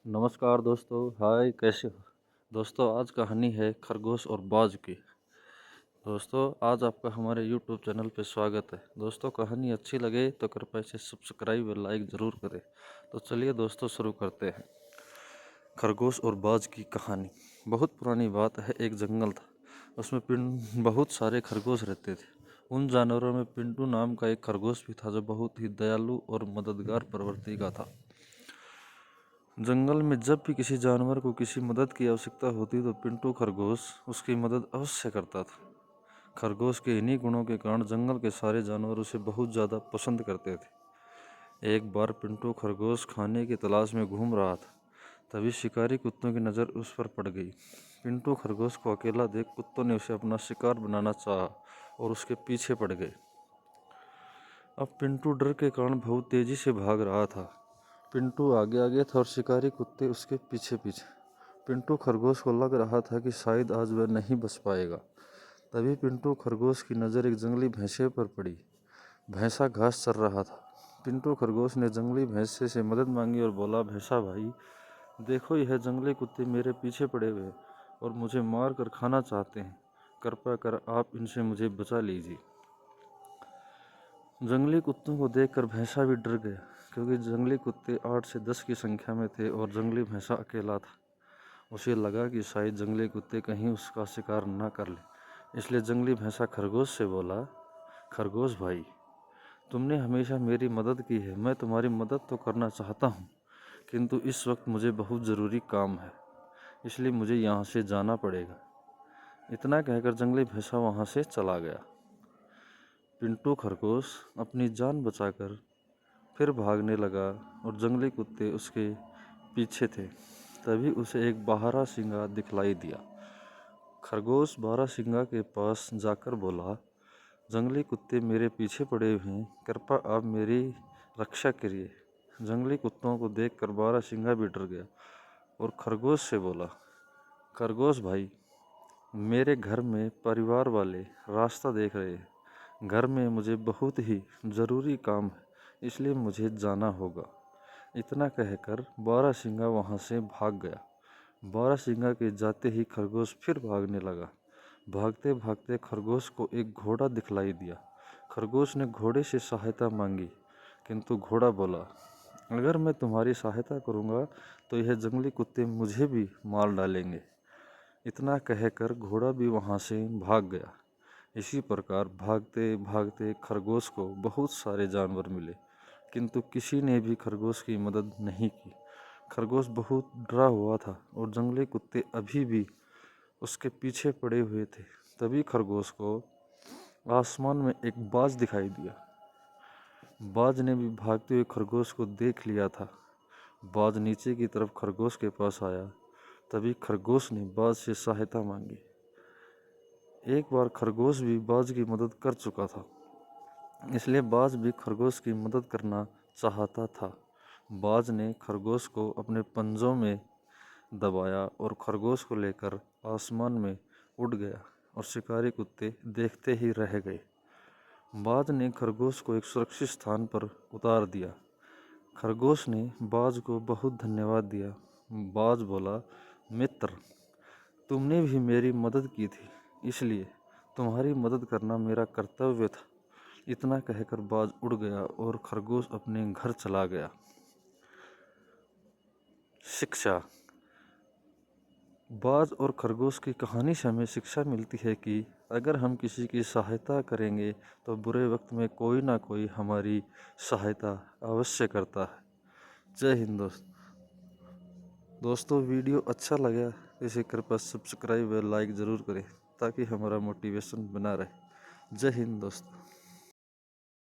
नमस्कार दोस्तों, हाय कैसे हो दोस्तों। आज कहानी है खरगोश और बाज की। दोस्तों आज आपका हमारे YouTube चैनल पे स्वागत है। दोस्तों कहानी अच्छी लगे तो कृपया इसे सब्सक्राइब और लाइक ज़रूर करें। तो चलिए दोस्तों शुरू करते हैं। खरगोश और बाज की कहानी। बहुत पुरानी बात है, एक जंगल था। उसमें बहुत सारे खरगोश रहते थे। उन जानवरों में पिंटू नाम का एक खरगोश भी था जो बहुत ही दयालु और मददगार प्रवृत्ति का था। जंगल में जब भी किसी जानवर को किसी मदद की आवश्यकता होती तो पिंटू खरगोश उसकी मदद अवश्य करता था। खरगोश के इन्हीं गुणों के कारण जंगल के सारे जानवर उसे बहुत ज़्यादा पसंद करते थे। एक बार पिंटू खरगोश खाने की तलाश में घूम रहा था, तभी शिकारी कुत्तों की नज़र उस पर पड़ गई। पिंटू खरगोश को अकेला देख कुत्तों ने उसे अपना शिकार बनाना चाहा और उसके पीछे पड़ गए। अब पिंटू डर के कारण बहुत तेज़ी से भाग रहा था। पिंटू आगे आगे था और शिकारी कुत्ते उसके पीछे पीछे। पिंटू खरगोश को लग रहा था कि शायद आज वह नहीं बच पाएगा। तभी पिंटू खरगोश की नज़र एक जंगली भैंसे पर पड़ी। भैंसा घास चर रहा था। पिंटू खरगोश ने जंगली भैंसे से मदद मांगी और बोला, भैंसा भाई देखो, यह जंगली कुत्ते मेरे पीछे पड़े हुए और मुझे मार कर खाना चाहते हैं। कृपया कर आप इनसे मुझे बचा लीजिए। जंगली कुत्तों को देखकर भैंसा भी डर गया, क्योंकि जंगली कुत्ते 8 से 10 की संख्या में थे और जंगली भैंसा अकेला था। उसे लगा कि शायद जंगली कुत्ते कहीं उसका शिकार न कर ले। इसलिए जंगली भैंसा खरगोश से बोला, खरगोश भाई तुमने हमेशा मेरी मदद की है, मैं तुम्हारी मदद तो करना चाहता हूँ, किंतु इस वक्त मुझे बहुत ज़रूरी काम है, इसलिए मुझे यहाँ से जाना पड़ेगा। इतना कहकर जंगली भैंसा वहाँ से चला गया। पिंटू खरगोश अपनी जान बचाकर फिर भागने लगा और जंगली कुत्ते उसके पीछे थे। तभी उसे एक बारहसिंगा दिखलाई दिया। खरगोश बारहसिंगा के पास जाकर बोला, जंगली कुत्ते मेरे पीछे पड़े हुए हैं, कृपया आप मेरी रक्षा करिए। जंगली कुत्तों को देखकर बारहसिंगा भी डर गया और खरगोश से बोला, खरगोश भाई मेरे घर में परिवार वाले रास्ता देख रहे हैं। घर में मुझे बहुत ही ज़रूरी काम है, इसलिए मुझे जाना होगा। इतना कहकर बारहसिंगा वहाँ से भाग गया। बारहसिंगा के जाते ही खरगोश फिर भागने लगा। भागते भागते खरगोश को एक घोड़ा दिखलाई दिया। खरगोश ने घोड़े से सहायता मांगी, किंतु घोड़ा बोला, अगर मैं तुम्हारी सहायता करूँगा तो यह जंगली कुत्ते मुझे भी मार डालेंगे। इतना कहकर घोड़ा भी वहाँ से भाग गया। इसी प्रकार भागते भागते खरगोश को बहुत सारे जानवर मिले, किंतु किसी ने भी खरगोश की मदद नहीं की। खरगोश बहुत डरा हुआ था और जंगली कुत्ते अभी भी उसके पीछे पड़े हुए थे। तभी खरगोश को आसमान में एक बाज दिखाई दिया। बाज ने भी भागते हुए खरगोश को देख लिया था। बाज नीचे की तरफ खरगोश के पास आया। तभी खरगोश ने बाज से सहायता मांगी। एक बार खरगोश भी बाज की मदद कर चुका था, इसलिए बाज भी खरगोश की मदद करना चाहता था। बाज ने खरगोश को अपने पंजों में दबाया और खरगोश को लेकर आसमान में उड़ गया और शिकारी कुत्ते देखते ही रह गए। बाज ने खरगोश को एक सुरक्षित स्थान पर उतार दिया। खरगोश ने बाज को बहुत धन्यवाद दिया। बाज बोला, मित्र तुमने भी मेरी मदद की थी, इसलिए तुम्हारी मदद करना मेरा कर्तव्य था। इतना कहकर बाज उड़ गया और खरगोश अपने घर चला गया। शिक्षा। बाज और खरगोश की कहानी से हमें शिक्षा मिलती है कि अगर हम किसी की सहायता करेंगे तो बुरे वक्त में कोई ना कोई हमारी सहायता अवश्य करता है। जय हिंद दोस्तों वीडियो अच्छा लगा तो इसे कृपया सब्सक्राइब और लाइक ज़रूर करें, ताकि हमारा मोटिवेशन बना रहे। जय हिंद दोस्तों।